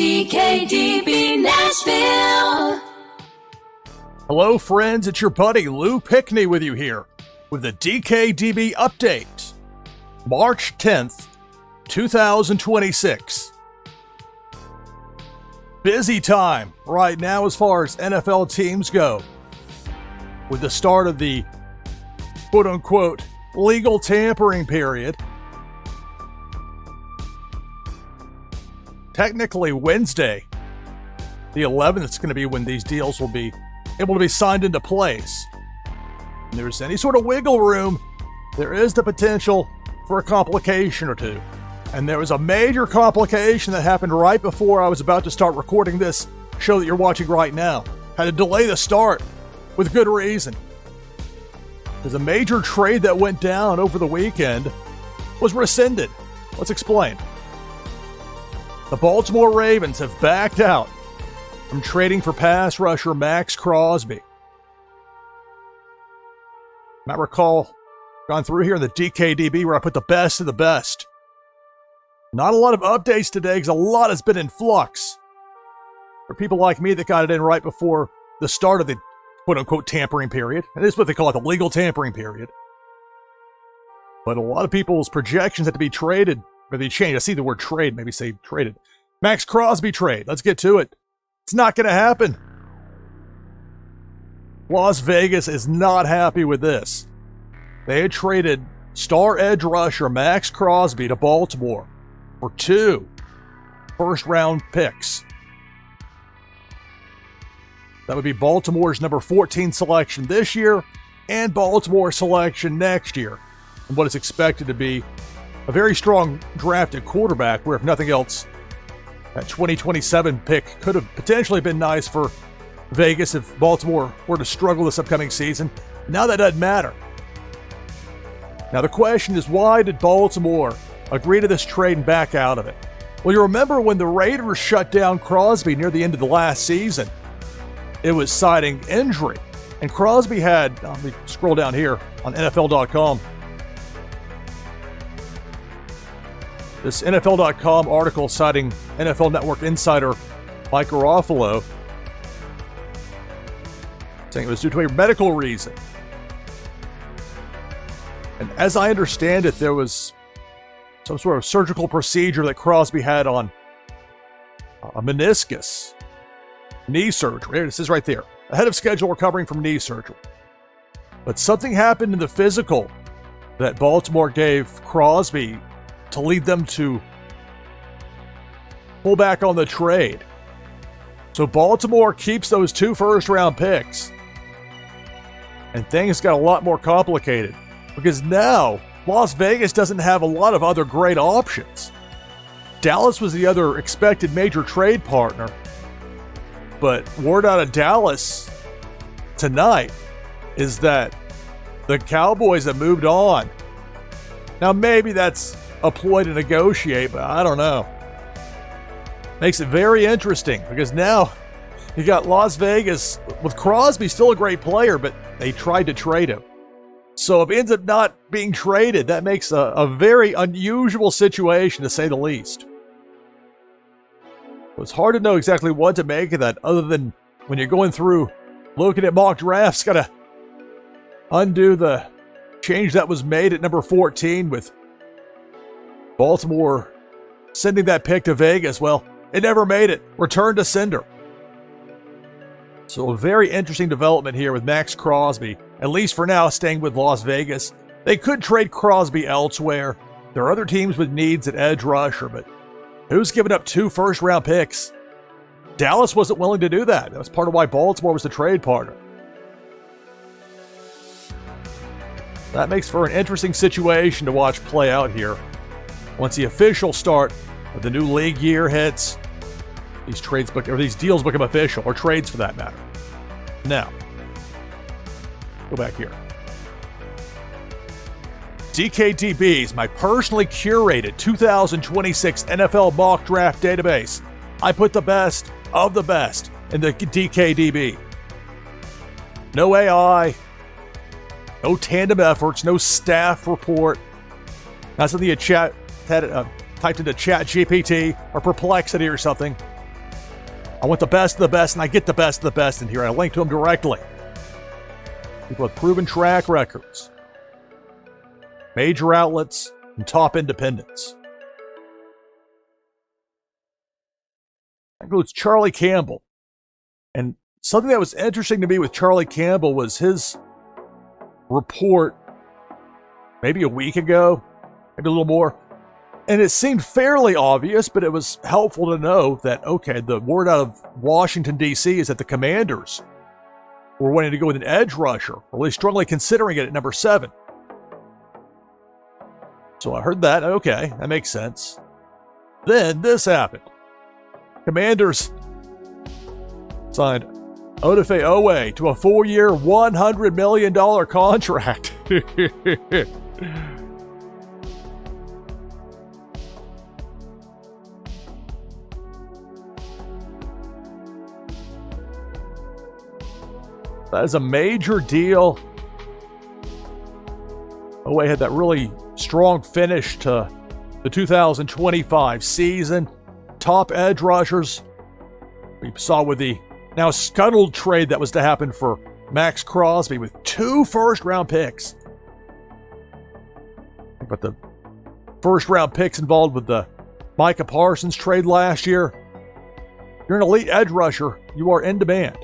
DKDB Nashville. Hello, friends. It's your buddy Lou Pickney with you here with the DKDB update. March 10th, 2026. Busy time right now as far as NFL teams go, with the start of the quote-unquote legal tampering period. Technically Wednesday, the 11th, is going to be when these deals will be able to be signed into place. If there's any sort of wiggle room, there is the potential for a complication or two. And there was a major complication that happened right before I was about to start recording this show that you're watching right now. Had to delay the start with good reason. Because a major trade that went down over the weekend was rescinded. Let's explain. The Baltimore Ravens have backed out from trading for pass rusher Maxx Crosby. You might recall, gone through here in the DKDB where I put the best of the best. Not a lot of updates today because a lot has been in flux. For people like me that got it in right before the start of the quote-unquote tampering period. And this is what they call it, the legal tampering period. But a lot of people's projections had to be traded. Maybe changed. I see the word trade. Maybe say traded. Maxx Crosby trade. Let's get to it. It's not going to happen. Las Vegas is not happy with this. They had traded star edge rusher Maxx Crosby to Baltimore for 2 first-round picks. That would be Baltimore's number 14 selection this year and Baltimore selection next year. And what is expected to be a very strong drafted quarterback, where if nothing else, that 2027 pick could have potentially been nice for Vegas if Baltimore were to struggle this upcoming season. Now that doesn't matter. Now the question is, why did Baltimore agree to this trade and back out of it? Well, you remember when the Raiders shut down Crosby near the end of the last season, it was citing injury. And Crosby had, let me scroll down here on NFL.com. This NFL.com article citing NFL Network insider Mike Garofalo, saying it was due to a medical reason. And as I understand it, there was some sort of surgical procedure that Crosby had on a meniscus, knee surgery. It says right there, ahead of schedule recovering from knee surgery. But something happened in the physical that Baltimore gave Crosby to lead them to pull back on the trade. So Baltimore keeps those 2 first-round picks. And things got a lot more complicated because now Las Vegas doesn't have a lot of other great options. Dallas was the other expected major trade partner. But word out of Dallas tonight is that the Cowboys have moved on. Now maybe that's a ploy to negotiate, but I don't know. Makes it very interesting because now you got Las Vegas with Crosby, still a great player, but they tried to trade him. So if it ends up not being traded, that makes a very unusual situation to say the least. It's hard to know exactly what to make of that, other than when you're going through looking at mock drafts, got to undo the change that was made at number 14 with Baltimore sending that pick to Vegas. Well, it never made it. Returned to sender. So a very interesting development here with Maxx Crosby, at least for now, staying with Las Vegas. They could trade Crosby elsewhere. There are other teams with needs at edge rusher, but who's giving up 2 first-round picks? Dallas wasn't willing to do that. That was part of why Baltimore was the trade partner. That makes for an interesting situation to watch play out here. Once the official start of the new league year hits, these deals become official, or trades for that matter. Now, go back here. DKDB is my personally curated 2026 NFL mock draft database. I put the best of the best in the DKDB. No AI, no tandem efforts, no staff report. Not something you typed into Chat GPT or Perplexity or something. I want the best of the best, and I get the best of the best in here. I link to them directly. People with proven track records, major outlets, and top independents. That includes Charlie Campbell. And something that was interesting to me with Charlie Campbell was his report maybe a week ago, maybe a little more. And it seemed fairly obvious, but it was helpful to know that, okay, the word out of Washington, D.C. is that the Commanders were wanting to go with an edge rusher, or at least strongly considering it at number 7. So I heard that. Okay, that makes sense. Then this happened. Commanders signed Odafe Oweh to a 4-year, $100 million contract. That is a major deal. Oweh had that really strong finish to the 2025 season. Top edge rushers. We saw with the now scuttled trade that was to happen for Maxx Crosby with 2 first-round picks. But the first-round picks involved with the Micah Parsons trade last year. You're an elite edge rusher. You are in demand.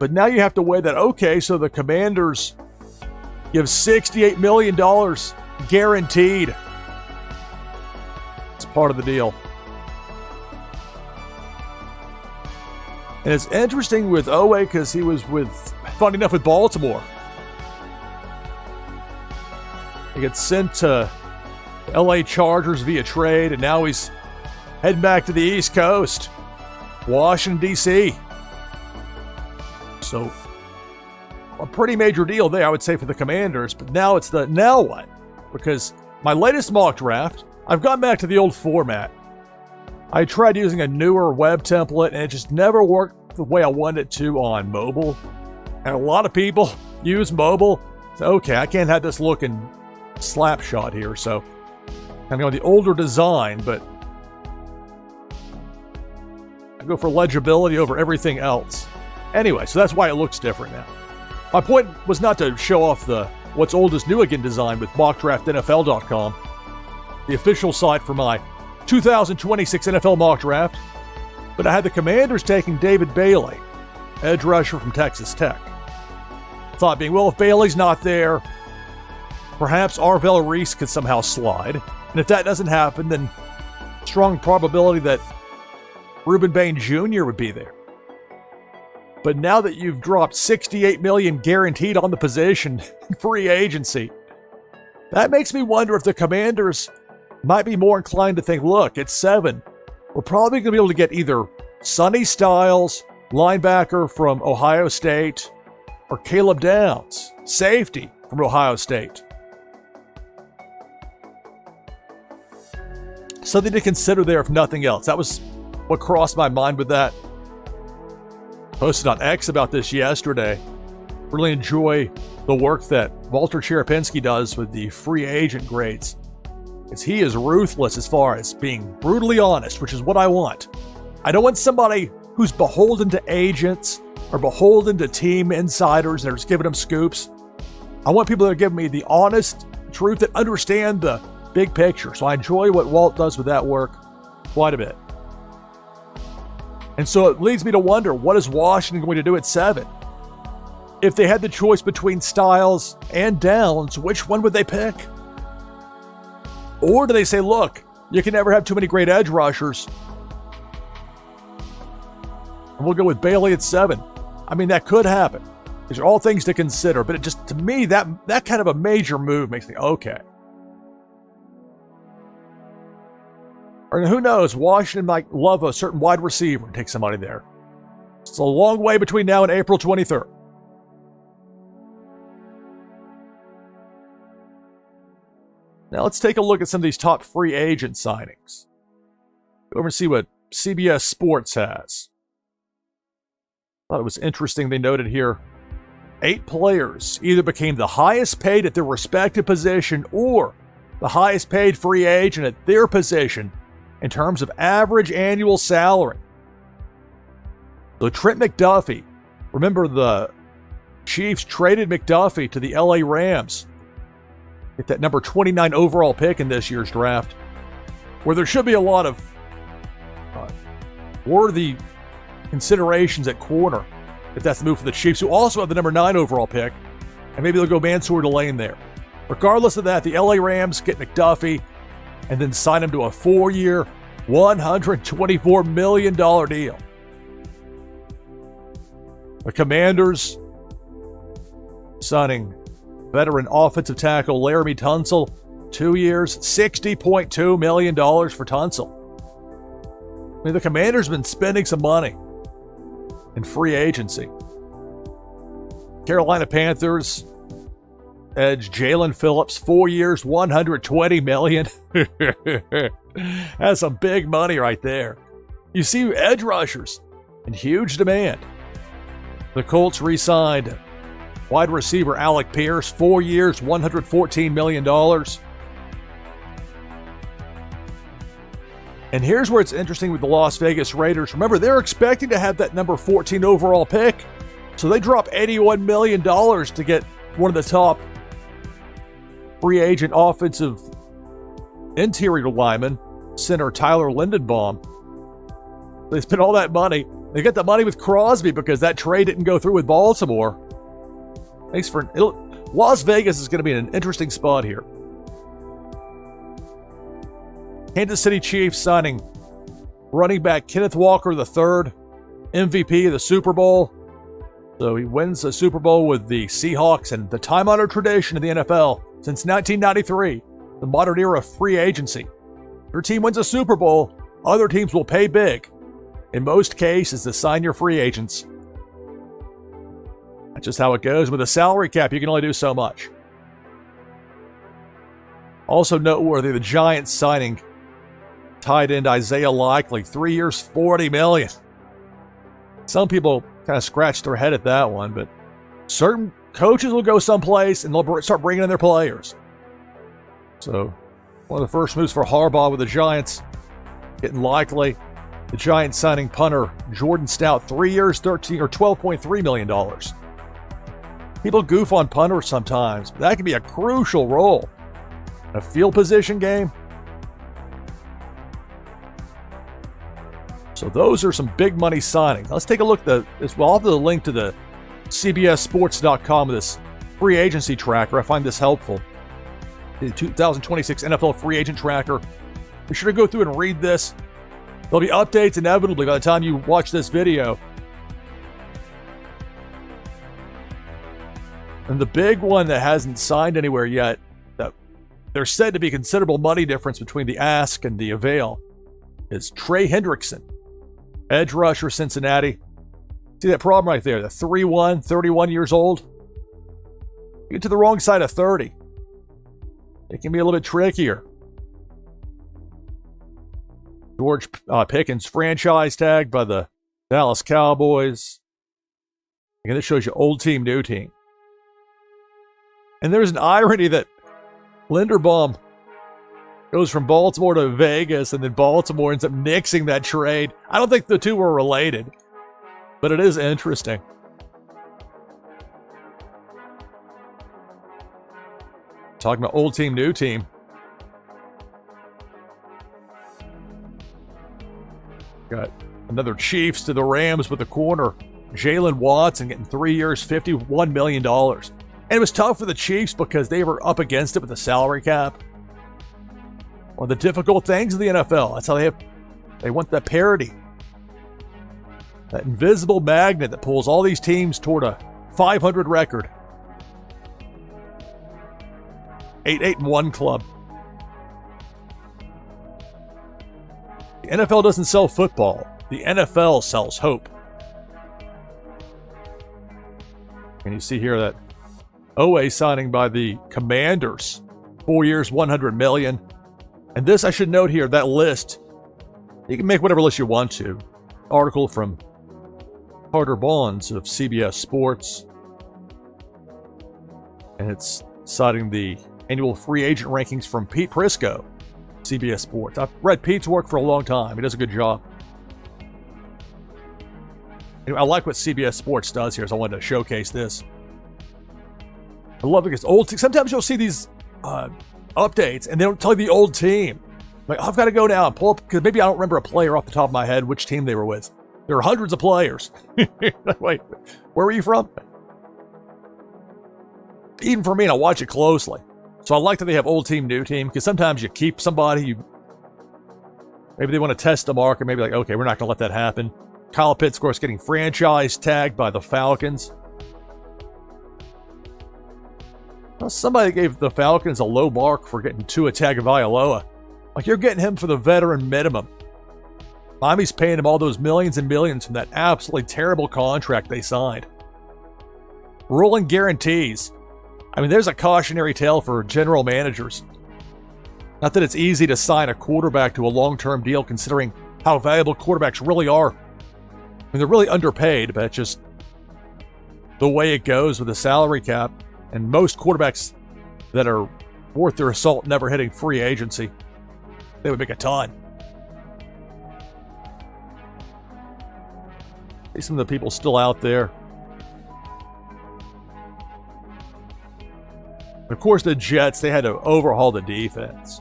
But now you have to weigh that, okay, so the Commanders give $68 million guaranteed. It's part of the deal. And it's interesting with Oweh because he was funny enough, with Baltimore. He gets sent to LA Chargers via trade, and now he's heading back to the East Coast, Washington, D.C. So, a pretty major deal there, I would say, for the Commanders. But now it's the now what? Because my latest mock draft, I've gone back to the old format. I tried using a newer web template, and it just never worked the way I wanted it to on mobile. And a lot of people use mobile. So, okay, I can't have this looking slapshot here. So, I'm going the older design, but I go for legibility over everything else. Anyway, so that's why it looks different now. My point was not to show off the what's old is new again design with mockdraftnfl.com, the official site for my 2026 NFL mock draft, but I had the Commanders taking David Bailey, edge rusher from Texas Tech. Thought being, well, if Bailey's not there, perhaps Arvell Reese could somehow slide. And if that doesn't happen, then strong probability that Reuben Bain Jr. would be there. But now that you've dropped $68 million guaranteed on the position in free agency, that makes me wonder if the Commanders might be more inclined to think, look, at 7, we're probably going to be able to get either Sonny Styles, linebacker from Ohio State, or Caleb Downs, safety from Ohio State. Something to consider there if nothing else. That was what crossed my mind with that. Posted on X about this yesterday. Really enjoy the work that Walter Cherepinski does with the free agent grades. Because he is ruthless as far as being brutally honest, which is what I want. I don't want somebody who's beholden to agents or beholden to team insiders that are just giving them scoops. I want people that are giving me the honest truth that understand the big picture. So I enjoy what Walt does with that work quite a bit. And so it leads me to wonder, what is Washington going to do at 7? If they had the choice between Styles and Downs, which one would they pick? Or do they say, look, you can never have too many great edge rushers, and we'll go with Bailey at 7? I mean, that could happen. These are all things to consider, but it just, to me, that kind of a major move makes me, okay. Or who knows, Washington might love a certain wide receiver and take somebody there. It's a long way between now and April 23rd. Now let's take a look at some of these top free agent signings. Go over and see what CBS Sports has. Thought it was interesting they noted here, 8 players either became the highest paid at their respective position or the highest paid free agent at their position in terms of average annual salary. So Trent McDuffie, remember the Chiefs traded McDuffie to the LA Rams. Get that number 29 overall pick in this year's draft, where there should be a lot of worthy considerations at corner if that's the move for the Chiefs, who also have the number 9 overall pick, and maybe they'll go Mansour Delane there. Regardless of that, the LA Rams get McDuffie and then sign him to a 4-year, $124 million deal. The Commanders signing veteran offensive tackle Laramie Tunsil, 2 years, $60.2 million for Tunsil. I mean, the Commanders have been spending some money in free agency. Carolina Panthers edge Jalen Phillips, 4 years, $120 million. That's some big money right there. You see edge rushers in huge demand. The Colts re-signed wide receiver Alec Pierce, 4 years, $114 million. And here's where it's interesting with the Las Vegas Raiders. Remember, they're expecting to have that number 14 overall pick. So they drop $81 million to get one of the top free agent offensive interior linemen, center Tyler Lindenbaum. They spent all that money. They get the money with Crosby because that trade didn't go through with Baltimore. Las Vegas is going to be in an interesting spot here. Kansas City Chiefs signing running back Kenneth Walker III, MVP of the Super Bowl. So he wins the Super Bowl with the Seahawks, and the time-honored tradition of the NFL since 1993, the modern era of free agency. Your team wins a Super Bowl, other teams will pay big, in most cases, to sign your free agents. That's just how it goes. With a salary cap, you can only do so much. Also noteworthy, the Giants signing tight end Isaiah Likely, 3 years, $40 million. Some people kind of scratch their head at that one, but certain coaches will go someplace and they'll start bringing in their players. So, one of the first moves for Harbaugh with the Giants, getting Likely. The Giants signing punter Jordan Stout, 3 years, $12.3 million. People goof on punters sometimes, but that can be a crucial role in a field position game. So those are some big money signings. Let's take a look at I'll have the link to the CBSSports.com with this free agency tracker. I find this helpful. The 2026 NFL free agent tracker. Be sure to go through and read this. There'll be updates inevitably by the time you watch this video. And the big one that hasn't signed anywhere yet, that there's said to be considerable money difference between the ask and the avail, is Trey Hendrickson, edge rusher, Cincinnati. See that problem right there? The 3'1", 31 years old. You get to the wrong side of 30. It can be a little bit trickier. George Pickens franchise tag by the Dallas Cowboys. Again, this shows you old team, new team. And there's an irony that Linderbaum goes from Baltimore to Vegas, and then Baltimore ends up nixing that trade. I don't think the two were related, but it is interesting. Talking about old team, new team. Got another Chiefs to the Rams with the corner, Jalen Watson, getting 3 years, $51 million. And it was tough for the Chiefs because they were up against it with the salary cap. One of the difficult things in the NFL. That's how they want that parity. That invisible magnet that pulls all these teams toward a 500 record. 8-1 club. The NFL doesn't sell football. The NFL sells hope. And you see here that Oweh signing by the Commanders, 4 years, $100 million. And this, I should note here, that list, you can make whatever list you want to. Article from Carter Bonds of CBS Sports. And it's citing the annual free agent rankings from Pete Prisco, CBS Sports. I've read Pete's work for a long time. He does a good job. Anyway, I like what CBS Sports does here, so I wanted to showcase this. I love it because sometimes you'll see these updates, and they don't tell you the old team. Like, I've got to go now and pull up, because maybe I don't remember a player off the top of my head, which team they were with. There are hundreds of players. Wait, where were you from? Even for me, and I watch it closely. So I like that they have old team, new team, because sometimes you keep somebody, maybe they want to test the market, maybe like, okay, we're not going to let that happen. Kyle Pitts, of course, getting franchise tagged by the Falcons. Well, somebody gave the Falcons a low mark for getting Tua Tagovailoa. Like, you're getting him for the veteran minimum. Miami's paying him all those millions and millions from that absolutely terrible contract they signed. Rolling guarantees. I mean, there's a cautionary tale for general managers. Not that it's easy to sign a quarterback to a long-term deal considering how valuable quarterbacks really are. I mean, they're really underpaid, but it's just the way it goes with the salary cap. And most quarterbacks that are worth their salt never hitting free agency, they would make a ton. See some of the people still out there. Of course, the Jets, they had to overhaul the defense.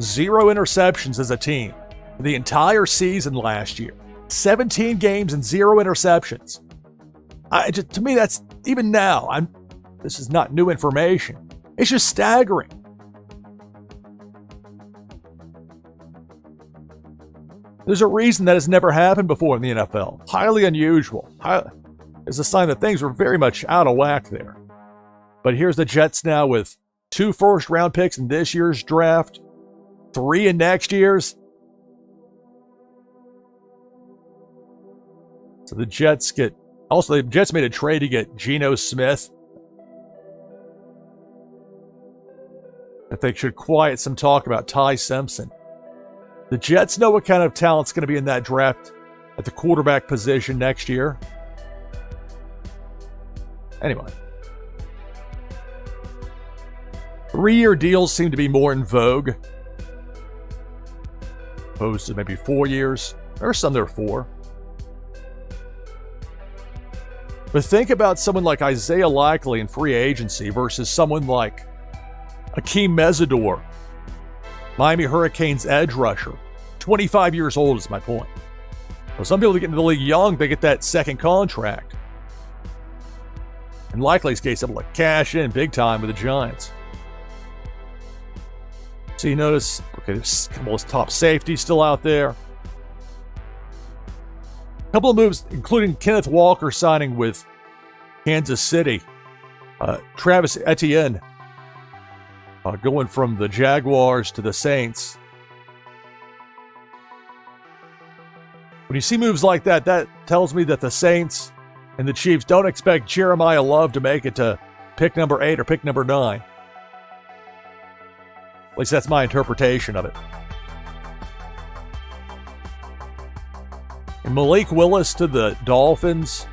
0 interceptions as a team for the entire season last year. 17 games and 0 interceptions. To me, that's, even now, this is not new information. It's just staggering. There's a reason that has never happened before in the NFL. Highly unusual. It's a sign that things are very much out of whack there. But here's the Jets now with 2 first-round picks in this year's draft, 3 in next year's. So the Jets made a trade to get Geno Smith. I think should quiet some talk about Ty Simpson. The Jets know what kind of talent's going to be in that draft at the quarterback position next year. Anyway. 3-year deals seem to be more in vogue, opposed to maybe 4 years. There are some that are 4. But think about someone like Isaiah Likely in free agency versus someone like Akeem Mesidor, Miami Hurricanes edge rusher. 25 years old is my point. Well, some people that get into the league young, they get that second contract. In Likely's case, able to cash in big time with the Giants. So you notice, okay, there's a couple of top safeties still out there. A couple of moves, including Kenneth Walker signing with Kansas City. Travis Etienne going from the Jaguars to the Saints. When you see moves like that, that tells me that the Saints and the Chiefs don't expect Jeremiah Love to make it to pick number 8 or pick number 9. At least that's my interpretation of it. And Malik Willis to the Dolphins.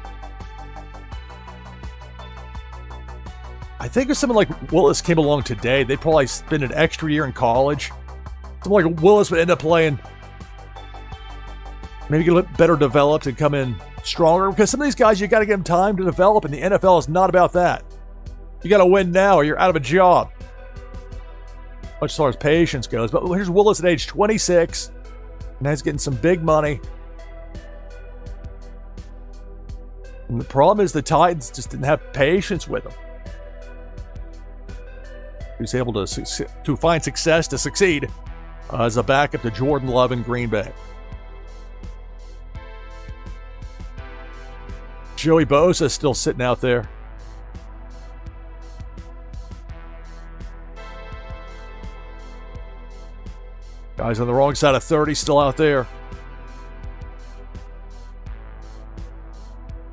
I think if someone like Willis came along today, they'd probably spend an extra year in college. Someone like Willis would end up playing, maybe get a little better developed and come in stronger. Because some of these guys, you got to give them time to develop, and the NFL is not about that. You got to win now or you're out of a job. Much as far as patience goes. But here's Willis at age 26. And he's getting some big money. And the problem is the Titans just didn't have patience with him. He was able to find success, to succeed as a backup to Jordan Love in Green Bay. Joey Bosa is still sitting out there. Guys on the wrong side of 30 still out there.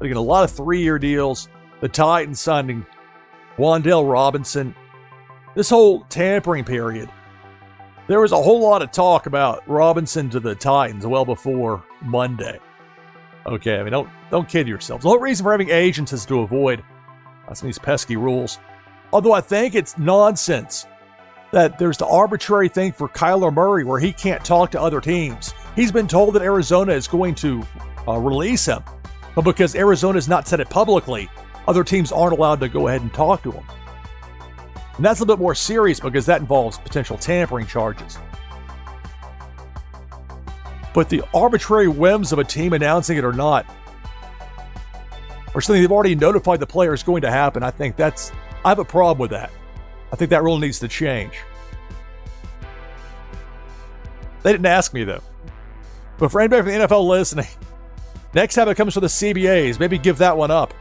Again, a lot of 3-year deals. The Titans signing Wan'Dale Robinson. This whole tampering period, there was a whole lot of talk about Robinson to the Titans well before Monday. Okay, I mean, don't kid yourselves. The whole reason for having agents is to avoid some of these pesky rules. Although I think it's nonsense that there's the arbitrary thing for Kyler Murray where he can't talk to other teams. He's been told that Arizona is going to release him, but because Arizona has not said it publicly, other teams aren't allowed to go ahead and talk to him. And that's a little bit more serious because that involves potential tampering charges. But the arbitrary whims of a team announcing it or not, or something they've already notified the player is going to happen, I have a problem with that. I think that rule needs to change. They didn't ask me, though. But for anybody from the NFL listening, next time it comes to the CBAs, maybe give that one up.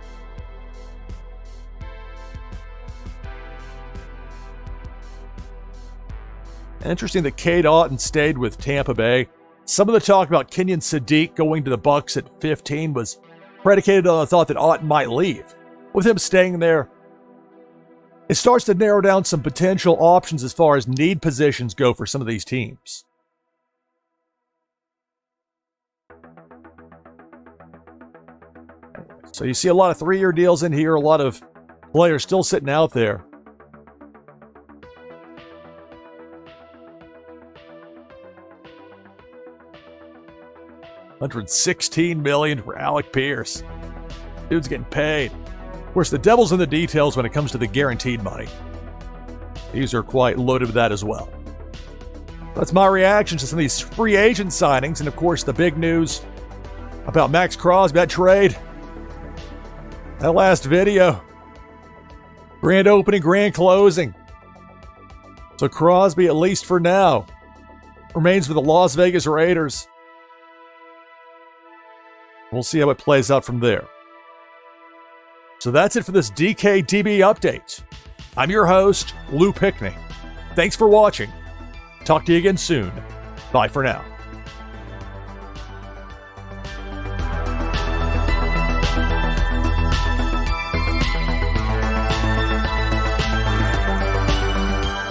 Interesting that Cade Otton stayed with Tampa Bay. Some of the talk about Kenyon Sadiq going to the Bucs at 15 was predicated on the thought that Otton might leave. With him staying there, it starts to narrow down some potential options as far as need positions go for some of these teams. So you see a lot of 3-year deals in here, a lot of players still sitting out there. $116 million for Alec Pierce. Dude's getting paid. Of course, the devil's in the details when it comes to the guaranteed money. These are quite loaded with that as well. That's my reaction to some of these free agent signings. And of course, the big news about Maxx Crosby, that trade. That last video. Grand opening, grand closing. So Crosby, at least for now, remains with the Las Vegas Raiders. We'll see how it plays out from there. So that's it for this DKDB update. I'm your host, Lou Pickney. Thanks for watching. Talk to you again soon. Bye for now.